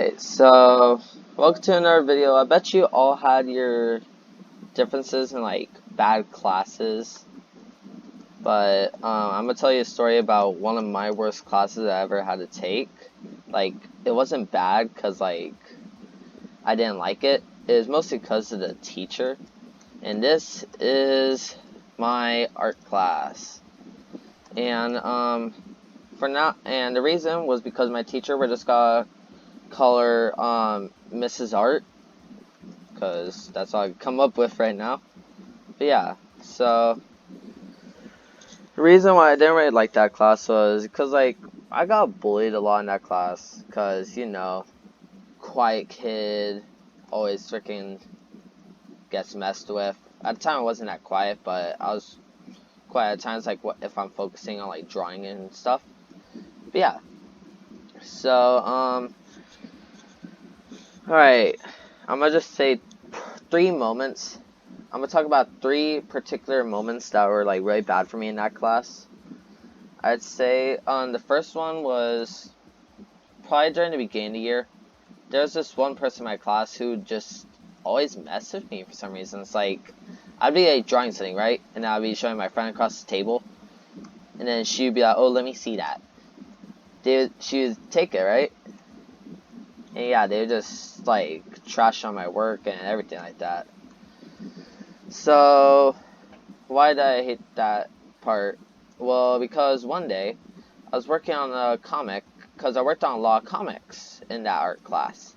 Alright, so welcome to another video. I bet you all had your differences in like bad classes, but I'm gonna tell you a story about one of my worst classes I ever had to take. Like, it wasn't bad because like I didn't like it. It was mostly because of the teacher. And this is my art class. And the reason was because my teacher were just gonna call her Mrs. Art, because that's all I can come up with right now. But yeah, so the reason why I didn't really like that class was because like I got bullied a lot in that class, because quiet kid, always freaking gets messed with. At the time I wasn't that quiet, but I was quiet at times, like if I'm focusing on like drawing and stuff. But yeah, so alright, I'm gonna just say 3 moments. I'm gonna talk about 3 particular moments that were like really bad for me in that class. I'd say the first one was probably during the beginning of the year. There's this one person in my class who just always messed with me for some reason. It's like I'd be like drawing something, right? And I'd be showing my friend across the table, and then she'd be like, "Oh, let me see that." She would take it, right? And yeah, they would just like trash on my work and everything like that. So why did I hate that part? Well, because one day I was working on a comic, because I worked on a lot of comics in that art class,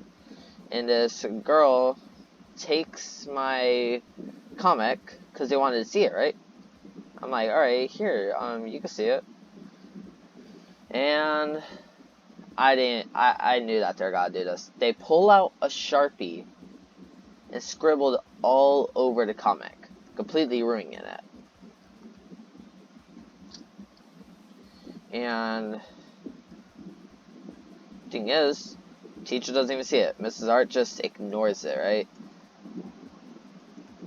and this girl takes my comic because they wanted to see it, right? I'm like, alright, here, you can see it. And I knew that they're gonna do this. They pull out a Sharpie and scribbled all over the comic, completely ruining it. And thing is, teacher doesn't even see it. Mrs. Art just ignores it, right?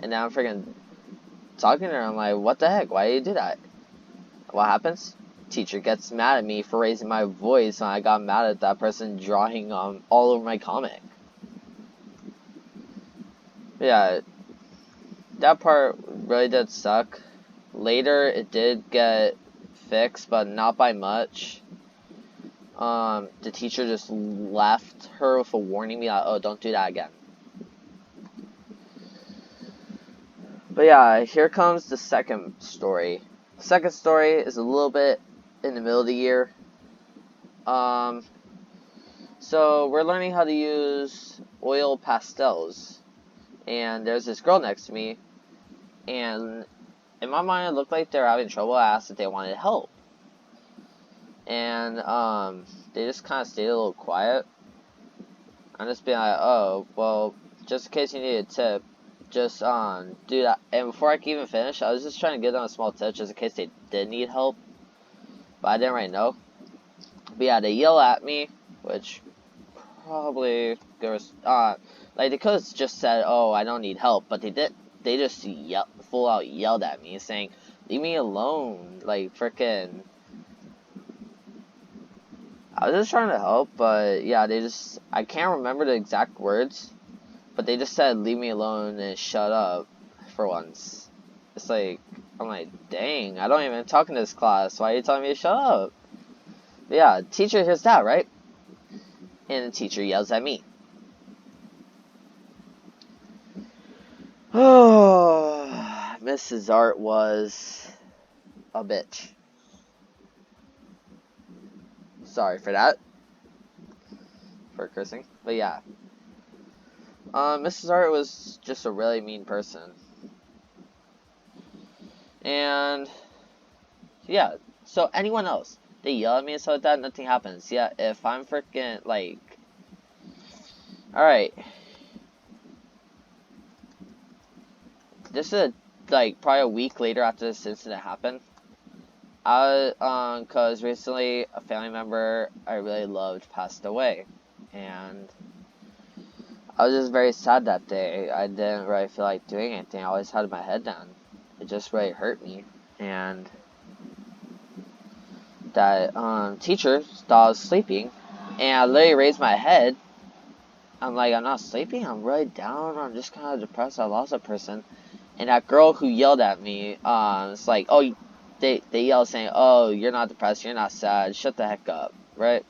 And now I'm freaking talking to her. I'm like, what the heck? Why did you do that? What happens? Teacher gets mad at me for raising my voice, and I got mad at that person drawing all over my comic. But yeah, that part really did suck. Later, it did get fixed, but not by much. The teacher just left her with a warning, me like, oh, don't do that again. But yeah, here comes the second story. The second story is a little bit in the middle of the year. So we're learning how to use oil pastels, and there's this girl next to me, and in my mind it looked like they were having trouble. I asked if they wanted help, and they just kind of stayed a little quiet. I'm just being like, oh, well, just in case you need a tip, just do that. And before I could even finish, I was just trying to give them a small tip just in case they did need help, but I didn't really know. But yeah, they yell at me, which probably there was like they could have just said, oh, I don't need help, but they just full out yelled at me saying, leave me alone, like freaking. I was just trying to help, but yeah, I can't remember the exact words, but they just said leave me alone and shut up for once. It's like, I'm like, dang, I don't even talk in this class, why are you telling me to shut up? But yeah, teacher hears that, right? And the teacher yells at me. Oh, Mrs. Art was a bitch. Sorry for that. For cursing. But yeah. Mrs. Art was just a really mean person. And yeah, so anyone else, they yell at me and stuff like that, nothing happens. Yeah, if I'm freaking like, alright, this is like probably a week later after this incident happened. Cause recently a family member I really loved passed away, and I was just very sad that day. I didn't really feel like doing anything. I always had my head down. It just really hurt me. And that teacher thought I was sleeping, and I literally raised my head, I'm like, I'm not sleeping, I'm really down, I'm just kind of depressed, I lost a person. And that girl who yelled at me, it's like, oh, they yell saying, oh, you're not depressed, you're not sad, shut the heck up, right?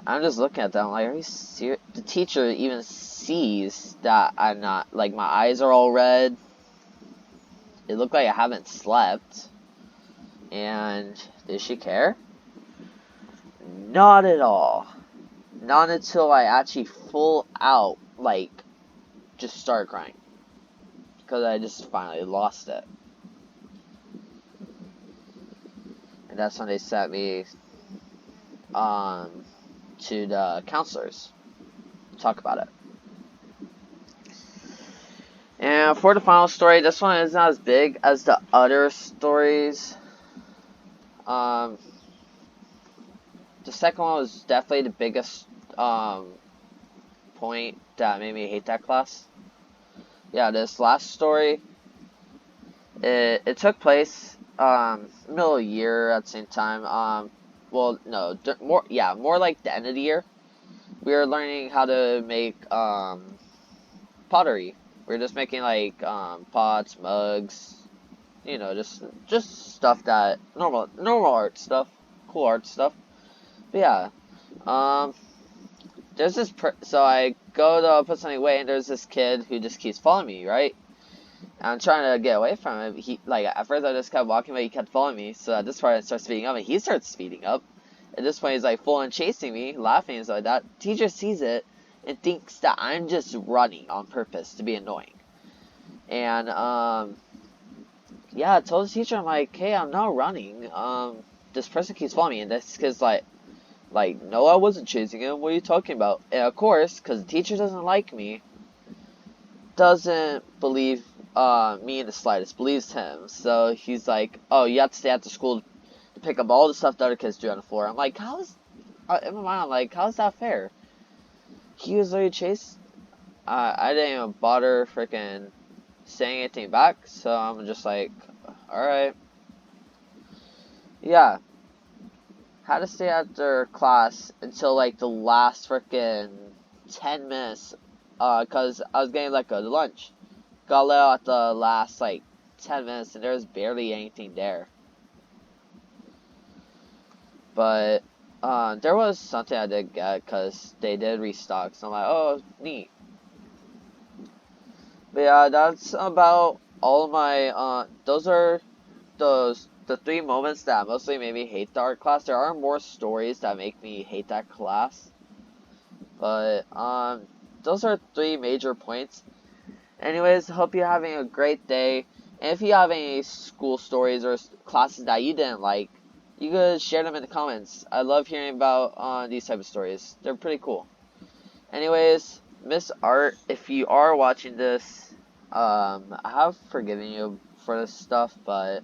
I'm just looking at them like, are you serious? The teacher even sees that I'm not, like, my eyes are all red. It looked like I haven't slept. And does she care? Not at all. Not until I actually full out, like, just started crying. Because I just finally lost it. And that's when they sent me to the counselors to talk about it. And for the final story, this one is not as big as the other stories. The second one was definitely the biggest point that made me hate that class. Yeah, this last story, it took place middle of the year at the same time. Well, no, more like the end of the year. We were learning how to make pottery. We were just making like pots, mugs, you know, just stuff that normal art stuff, cool art stuff. But yeah, there's this so I go to put something away, and there's this kid who just keeps following me, right? And I'm trying to get away from him. He, like, at first I just kept walking, but he kept following me. So at this point I start speeding up, and he starts speeding up. At this point he's like full on chasing me, laughing and stuff like that. Teacher sees it and thinks that I'm just running on purpose to be annoying. And yeah, I told the teacher, I'm like, hey, I'm not running. This person keeps following me, and this kid's like, no, I wasn't chasing him. What are you talking about? And of course, because the teacher doesn't like me, doesn't believe me in the slightest, believes him. So he's like, oh, you have to stay after school to pick up all the stuff the other kids do on the floor. I'm like, how's, in my mind, I'm like, how's that fair? He was literally chased. I didn't even bother freaking saying anything back, so I'm just like, alright. Yeah. Had to stay after class until like the last freaking 10 minutes, cause I was getting let go to lunch. Got let out at the last like 10 minutes, and there was barely anything there. But there was something I did get, cause they did restock. So I'm like, oh, neat. But yeah, that's about all of my. Those are the three moments that mostly made me hate the art class. There are more stories that make me hate that class. But those are three major points. Anyways, hope you're having a great day. And if you have any school stories or classes that you didn't like, you could share them in the comments. I love hearing about these type of stories. They're pretty cool. Anyways, Miss Art, if you are watching this, I have forgiven you for this stuff, but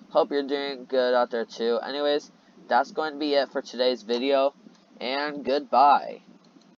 hope you're doing good out there too. Anyways, that's going to be it for today's video, and goodbye.